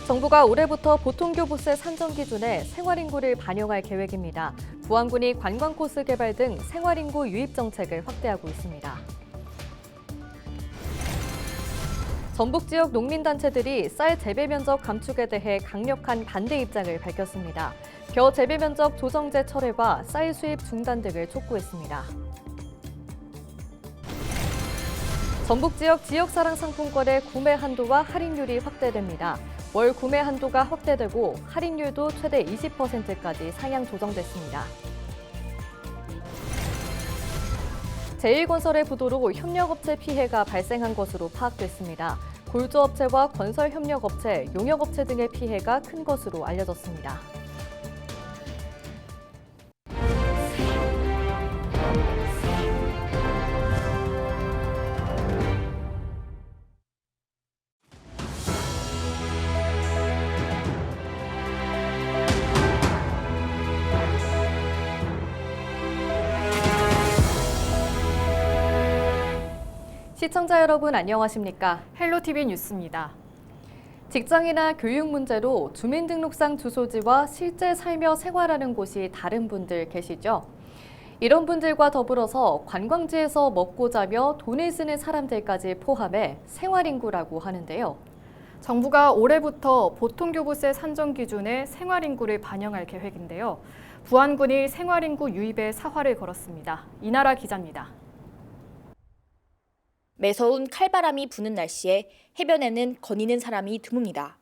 정부가 올해부터 보통교부세 산정 기준에 생활인구를 반영할 계획입니다. 부안군이 관광 코스 개발 등 생활인구 유입 정책을 확대하고 있습니다. 전북 지역 농민단체들이 쌀 재배 면적 감축에 대해 강력한 반대 입장을 밝혔습니다. 벼 재배 면적 조정제 철회와 쌀 수입 중단 등을 촉구했습니다. 전북 지역 지역사랑 상품권의 구매 한도와 할인율이 확대됩니다. 월 구매 한도가 확대되고 할인율도 최대 20%까지 상향 조정됐습니다. 제1건설의 부도로 협력업체 피해가 발생한 것으로 파악됐습니다. 골조업체와 건설협력업체, 용역업체 등의 피해가 큰 것으로 알려졌습니다. 시청자 여러분 안녕하십니까? 헬로티비 뉴스입니다. 직장이나 교육 문제로 주민등록상 주소지와 실제 살며 생활하는 곳이 다른 분들 계시죠? 이런 분들과 더불어서 관광지에서 먹고 자며 돈을 쓰는 사람들까지 포함해 생활인구라고 하는데요. 정부가 올해부터 보통교부세 산정 기준에 생활인구를 반영할 계획인데요. 부안군이 생활인구 유입에 사활을 걸었습니다. 이나라 기자입니다. 매서운 칼바람이 부는 날씨에 해변에는 거니는 사람이 드뭅니다.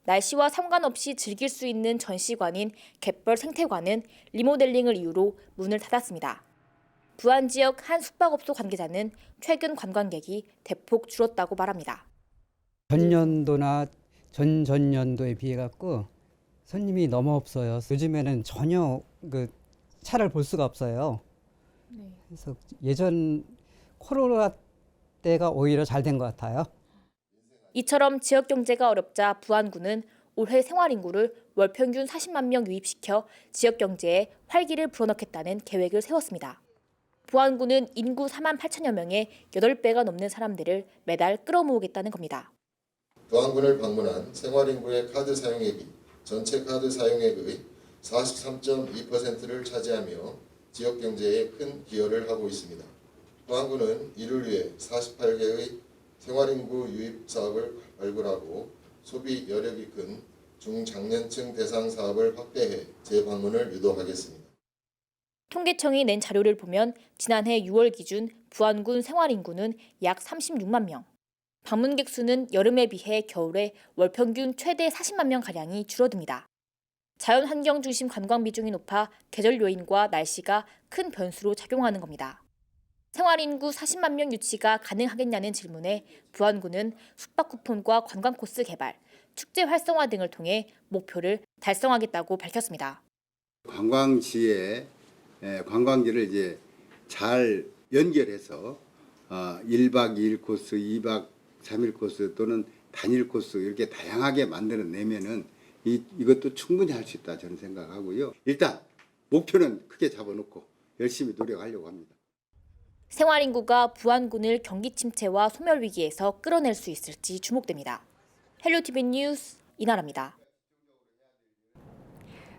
날씨와 상관없이 즐길 수 있는 전시관인 갯벌 생태관은 리모델링을 이유로 문을 닫았습니다. 부안 지역 한 숙박업소 관계자는 최근 관광객이 대폭 줄었다고 말합니다. 전년도나 전전년도에 비해 갖고 손님이 너무 없어요. 요즘에는 전혀 차를 볼 수가 없어요. 그래서 예전 코로나 때가 오히려 잘 된 것 같아요. 이처럼 지역 경제가 어렵자 부안군은 올해 생활인구를 월 평균 40만 명 유입시켜 지역 경제에 활기를 불어넣겠다는 계획을 세웠습니다. 부안군은 인구 4만 8천여 명의 8배가 넘는 사람들을 매달 끌어모으겠다는 겁니다. 부안군을 방문한 생활인구의 카드 사용액이 전체 카드 사용액의 43.2%를 차지하며 지역 경제에 큰 기여를 하고 있습니다. 부안군은 이를 위해 48개의 생활인구 유입 사업을 발굴하고 소비 여력이 큰 중장년층 대상 사업을 확대해 재방문을 유도하겠습니다. 통계청이 낸 자료를 보면 지난해 6월 기준 부안군 생활인구는 약 36만 명. 방문객 수는 여름에 비해 겨울에 월 평균 최대 40만 명가량이 줄어듭니다. 자연환경 중심 관광 비중이 높아 계절 요인과 날씨가 큰 변수로 작용하는 겁니다. 생활인구 40만 명 유치가 가능하겠냐는 질문에 부안군은 숙박 쿠폰과 관광 코스 개발, 축제 활성화 등을 통해 목표를 달성하겠다고 밝혔습니다. 관광지에 관광지를 이제 잘 연결해서 1박 2일 코스, 2박 3일 코스 또는 단일 코스 이렇게 다양하게 만들어내면은 이것도 충분히 할 수 있다 저는 생각하고요. 일단 목표는 크게 잡아놓고 열심히 노력하려고 합니다. 생활인구가 부안군을 경기 침체와 소멸 위기에서 끌어낼 수 있을지 주목됩니다. 헬로티비 뉴스 이나라입니다.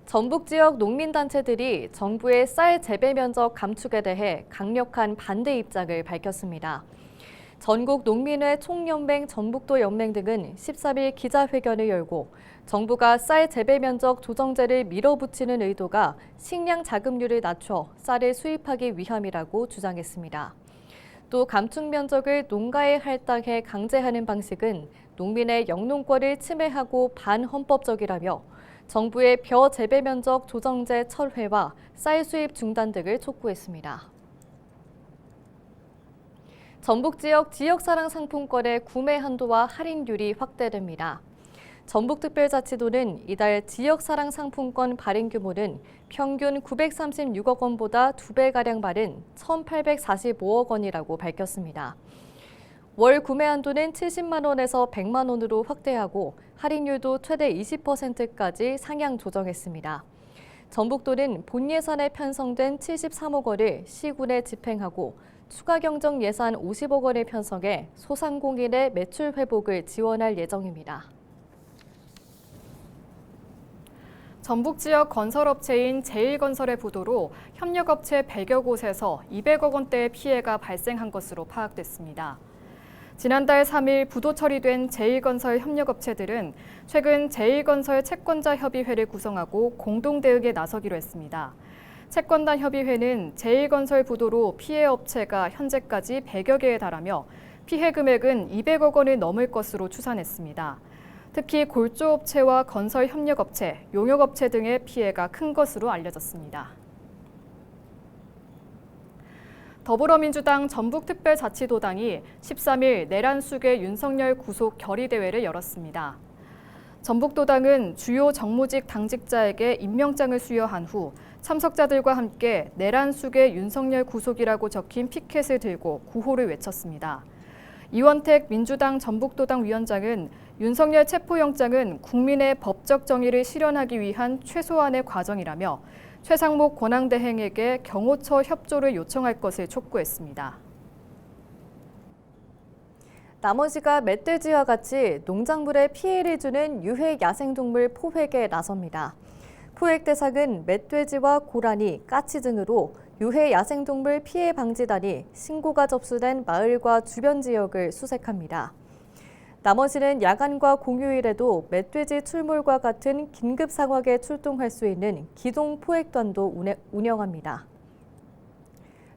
전북 지역 농민단체들이 정부의 쌀 재배 면적 감축에 대해 강력한 반대 입장을 밝혔습니다. 전국 농민회 총연맹 전북도 연맹 등은 13일 기자회견을 열고 정부가 쌀 재배 면적 조정제를 밀어붙이는 의도가 식량 자급률을 낮춰 쌀을 수입하기 위함이라고 주장했습니다. 또 감축 면적을 농가에 할당해 강제하는 방식은 농민의 영농권을 침해하고 반헌법적이라며 정부의 벼 재배 면적 조정제 철회와 쌀 수입 중단 등을 촉구했습니다. 전북 지역 지역사랑 상품권의 구매 한도와 할인율이 확대됩니다. 전북특별자치도는 이달 지역사랑 상품권 발행 규모는 평균 936억 원보다 2배가량 많은 1,845억 원이라고 밝혔습니다. 월 구매 한도는 70만 원에서 100만 원으로 확대하고 할인율도 최대 20%까지 상향 조정했습니다. 전북도는 본 예산에 편성된 73억 원을 시군에 집행하고 추가 경정 예산 50억 원을 편성해 소상공인의 매출 회복을 지원할 예정입니다. 전북 지역 건설업체인 제일건설의 보도로 협력업체 100여 곳에서 200억 원대의 피해가 발생한 것으로 파악됐습니다. 지난달 3일 부도 처리된 제일건설 협력업체들은 최근 제일건설 채권자협의회를 구성하고 공동 대응에 나서기로 했습니다. 채권단 협의회는 제일건설 부도로 피해 업체가 현재까지 100여 개에 달하며 피해 금액은 200억 원을 넘을 것으로 추산했습니다. 특히 골조업체와 건설협력업체, 용역업체 등의 피해가 큰 것으로 알려졌습니다. 더불어민주당 전북특별자치도당이 13일 내란숙의 윤석열 구속 결의대회를 열었습니다. 전북도당은 주요 정무직 당직자에게 임명장을 수여한 후 참석자들과 함께 내란숙의 윤석열 구속이라고 적힌 피켓을 들고 구호를 외쳤습니다. 이원택 민주당 전북도당 위원장은 윤석열 체포영장은 국민의 법적 정의를 실현하기 위한 최소한의 과정이라며 최상목 권한대행에게 경호처 협조를 요청할 것을 촉구했습니다. 나머지가 멧돼지와 같이 농작물에 피해를 주는 유해 야생동물 포획에 나섭니다. 포획 대상은 멧돼지와 고라니, 까치 등으로 유해 야생동물 피해 방지단이 신고가 접수된 마을과 주변 지역을 수색합니다. 나머지는 야간과 공휴일에도 멧돼지 출몰과 같은 긴급 상황에 출동할 수 있는 기동 포획단도 운영합니다.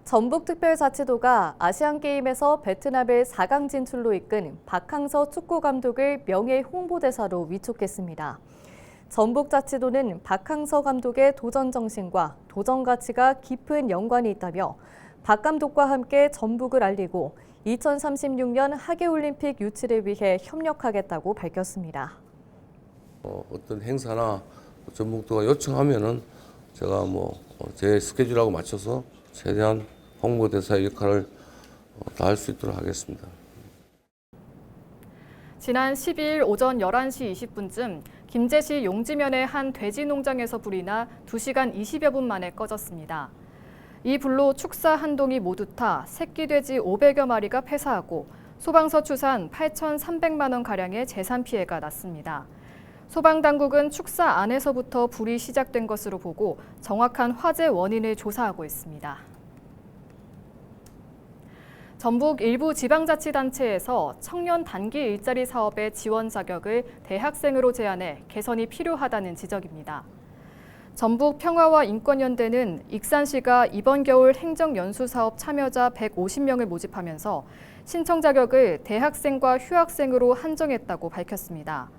전북특별자치도가 아시안게임에서 베트남을 4강 진출로 이끈 박항서 축구감독을 명예 홍보대사로 위촉했습니다. 전북자치도는 박항서 감독의 도전 정신과 도전 가치가 깊은 연관이 있다며 박 감독과 함께 전북을 알리고 2036년 하계올림픽 유치를 위해 협력하겠다고 밝혔습니다. 어떤 행사나 전북도가 요청하면은 제가 제 스케줄하고 맞춰서 최대한 홍보대사의 역할을 다할 수 있도록 하겠습니다. 지난 12일 오전 11시 20분쯤 김제시 용지면의 한 돼지 농장에서 불이 나 2시간 20여 분 만에 꺼졌습니다. 이 불로 축사 한 동이 모두 타 새끼 돼지 500여 마리가 폐사하고 소방서 추산 8,300만 원 가량의 재산 피해가 났습니다. 소방당국은 축사 안에서부터 불이 시작된 것으로 보고 정확한 화재 원인을 조사하고 있습니다. 전북 일부 지방자치단체에서 청년 단기 일자리 사업의 지원 자격을 대학생으로 제한해 개선이 필요하다는 지적입니다. 전북 평화와 인권연대는 익산시가 이번 겨울 행정연수사업 참여자 150명을 모집하면서 신청 자격을 대학생과 휴학생으로 한정했다고 밝혔습니다.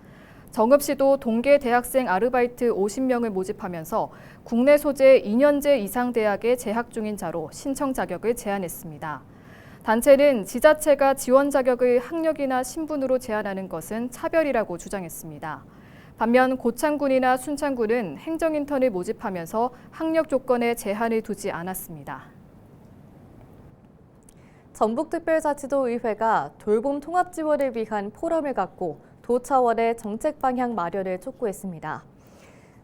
정읍시도 동계 대학생 아르바이트 50명을 모집하면서 국내 소재 2년제 이상 대학에 재학 중인 자로 신청 자격을 제한했습니다. 단체는 지자체가 지원 자격을 학력이나 신분으로 제한하는 것은 차별이라고 주장했습니다. 반면 고창군이나 순창군은 행정인턴을 모집하면서 학력 조건에 제한을 두지 않았습니다. 전북특별자치도의회가 돌봄 통합 지원을 위한 포럼을 갖고 도 차원의 정책 방향 마련을 촉구했습니다.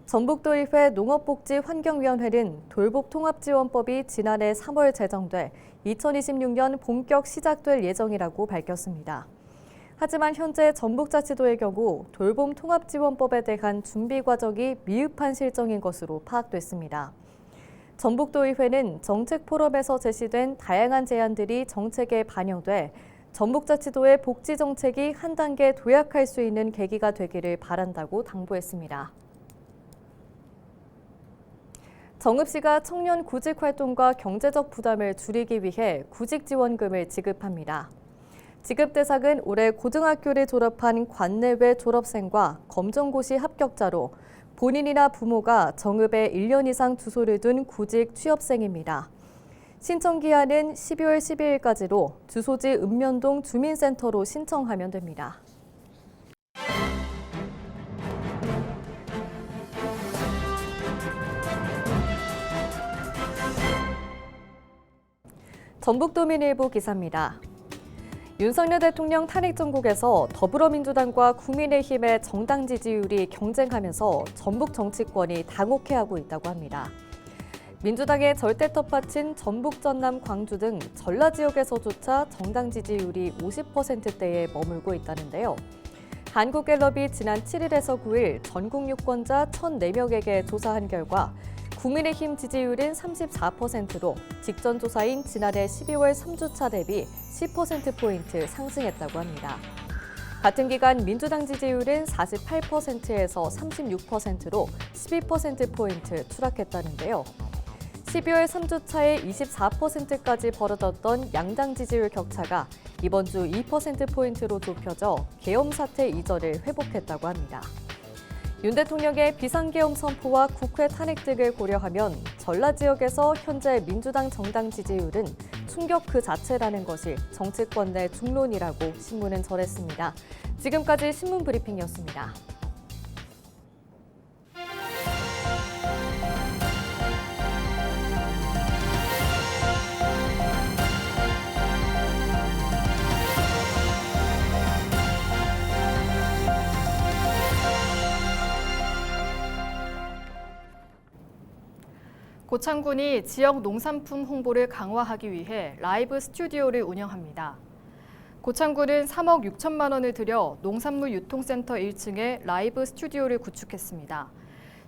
전북도의회 농업복지환경위원회는 돌봄통합지원법이 지난해 3월 제정돼 2026년 본격 시작될 예정이라고 밝혔습니다. 하지만 현재 전북자치도의 경우 돌봄통합지원법에 대한 준비 과정이 미흡한 실정인 것으로 파악됐습니다. 전북도의회는 정책 포럼에서 제시된 다양한 제안들이 정책에 반영돼 전북자치도의 복지 정책이 한 단계 도약할 수 있는 계기가 되기를 바란다고 당부했습니다. 정읍시가 청년 구직 활동과 경제적 부담을 줄이기 위해 구직지원금을 지급합니다. 지급 대상은 올해 고등학교를 졸업한 관내외 졸업생과 검정고시 합격자로 본인이나 부모가 정읍에 1년 이상 주소를 둔 구직 취업생입니다. 신청 기한은 12월 12일까지로 주소지 읍면동 주민센터로 신청하면 됩니다. 전북도민일보 기사입니다. 윤석열 대통령 탄핵 정국에서 더불어민주당과 국민의힘의 정당 지지율이 경쟁하면서 전북 정치권이 당혹해하고 있다고 합니다. 민주당의 절대 텃밭인 전북, 전남, 광주 등 전라 지역에서조차 정당 지지율이 50%대에 머물고 있다는데요. 한국갤럽이 지난 7일에서 9일 전국 유권자 1,004명에게 조사한 결과 국민의힘 지지율은 34%로 직전 조사인 지난해 12월 3주차 대비 10%포인트 상승했다고 합니다. 같은 기간 민주당 지지율은 48%에서 36%로 12%포인트 추락했다는데요. 12월 3주차에 24%까지 벌어졌던 양당 지지율 격차가 이번 주 2%포인트로 좁혀져 계엄 사태 이전을 회복했다고 합니다. 윤 대통령의 비상계엄 선포와 국회 탄핵 등을 고려하면 전라 지역에서 현재 민주당 정당 지지율은 충격 그 자체라는 것이 정치권 내 중론이라고 신문은 전했습니다. 지금까지 신문 브리핑이었습니다. 고창군이 지역 농산품 홍보를 강화하기 위해 라이브 스튜디오를 운영합니다. 고창군은 3억 6천만 원을 들여 농산물 유통센터 1층에 라이브 스튜디오를 구축했습니다.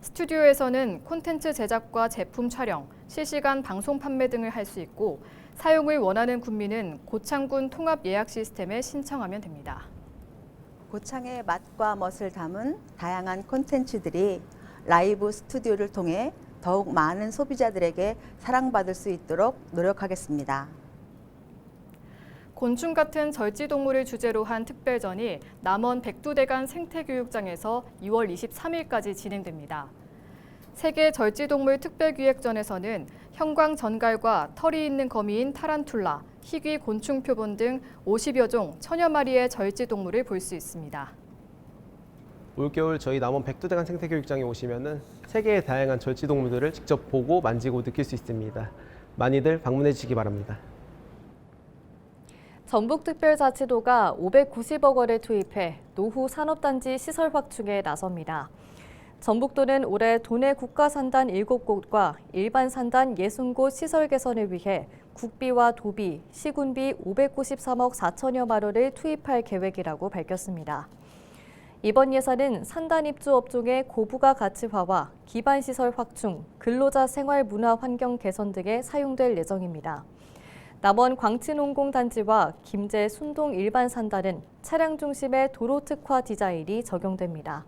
스튜디오에서는 콘텐츠 제작과 제품 촬영, 실시간 방송 판매 등을 할 수 있고 사용을 원하는 국민은 고창군 통합 예약 시스템에 신청하면 됩니다. 고창의 맛과 멋을 담은 다양한 콘텐츠들이 라이브 스튜디오를 통해 더욱 많은 소비자들에게 사랑받을 수 있도록 노력하겠습니다. 곤충 같은 절지동물을 주제로 한 특별전이 남원 백두대간 생태교육장에서 2월 23일까지 진행됩니다. 세계 절지동물 특별기획전에서는 형광전갈과 털이 있는 거미인 타란툴라, 희귀 곤충 표본 등 50여 종 1000여 마리의 절지동물을 볼 수 있습니다. 올겨울 저희 남원 백두대간 생태교육장에 오시면은 세계의 다양한 절지동물들을 직접 보고 만지고 느낄 수 있습니다. 많이들 방문해 주시기 바랍니다. 전북특별자치도가 590억 원을 투입해 노후 산업단지 시설 확충에 나섭니다. 전북도는 올해 도내 국가산단 7곳과 일반 산단 60곳 시설 개선을 위해 국비와 도비, 시군비 593억 4천여만 원을 투입할 계획이라고 밝혔습니다. 이번 예산은 산단 입주 업종의 고부가 가치화와 기반시설 확충, 근로자 생활 문화 환경 개선 등에 사용될 예정입니다. 남원 광치농공단지와 김제 순동 일반 산단은 차량 중심의 도로 특화 디자인이 적용됩니다.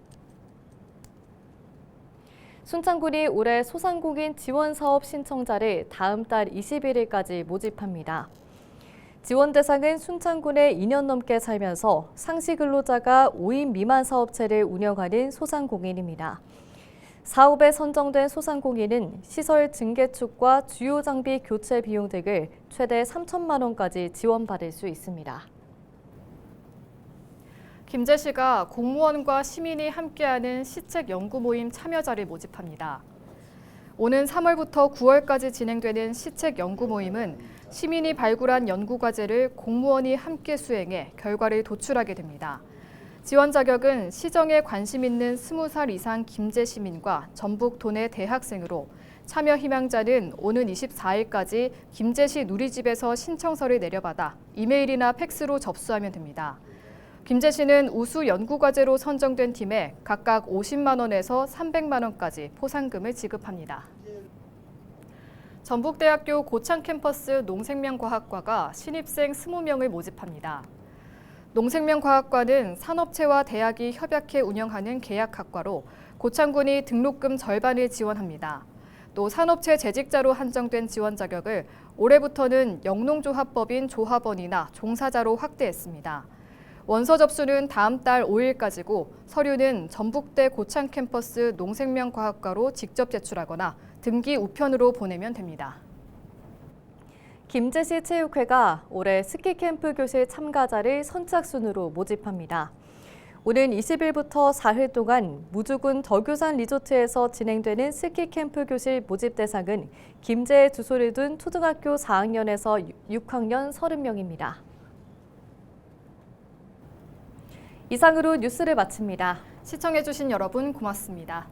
순창군이 올해 소상공인 지원 사업 신청자를 다음 달 21일까지 모집합니다. 지원 대상은 순창군에 2년 넘게 살면서 상시 근로자가 5인 미만 사업체를 운영하는 소상공인입니다. 사업에 선정된 소상공인은 시설 증개축과 주요 장비 교체 비용 등을 최대 3천만 원까지 지원받을 수 있습니다. 김제시가 공무원과 시민이 함께하는 시책 연구 모임 참여자를 모집합니다. 오는 3월부터 9월까지 진행되는 시책 연구 모임은 시민이 발굴한 연구 과제를 공무원이 함께 수행해 결과를 도출하게 됩니다. 지원 자격은 시정에 관심 있는 20살 이상 김제 시민과 전북 도내 대학생으로 참여 희망자는 오는 24일까지 김제시 누리집에서 신청서를 내려받아 이메일이나 팩스로 접수하면 됩니다. 김제시는 우수 연구 과제로 선정된 팀에 각각 50만 원에서 300만 원까지 포상금을 지급합니다. 전북대학교 고창 캠퍼스 농생명과학과가 신입생 20명을 모집합니다. 농생명과학과는 산업체와 대학이 협약해 운영하는 계약학과로 고창군이 등록금 절반을 지원합니다. 또 산업체 재직자로 한정된 지원 자격을 올해부터는 영농조합법인 조합원이나 종사자로 확대했습니다. 원서 접수는 다음 달 5일까지고 서류는 전북대 고창 캠퍼스 농생명과학과로 직접 제출하거나 등기 우편으로 보내면 됩니다. 김제시 체육회가 올해 스키 캠프 교실 참가자를 선착순으로 모집합니다. 오는 20일부터 4일 동안 무주군 덕유산 리조트에서 진행되는 스키 캠프 교실 모집 대상은 김제에 주소를 둔 초등학교 4학년에서 6학년 30명입니다. 이상으로 뉴스를 마칩니다. 시청해주신 여러분 고맙습니다.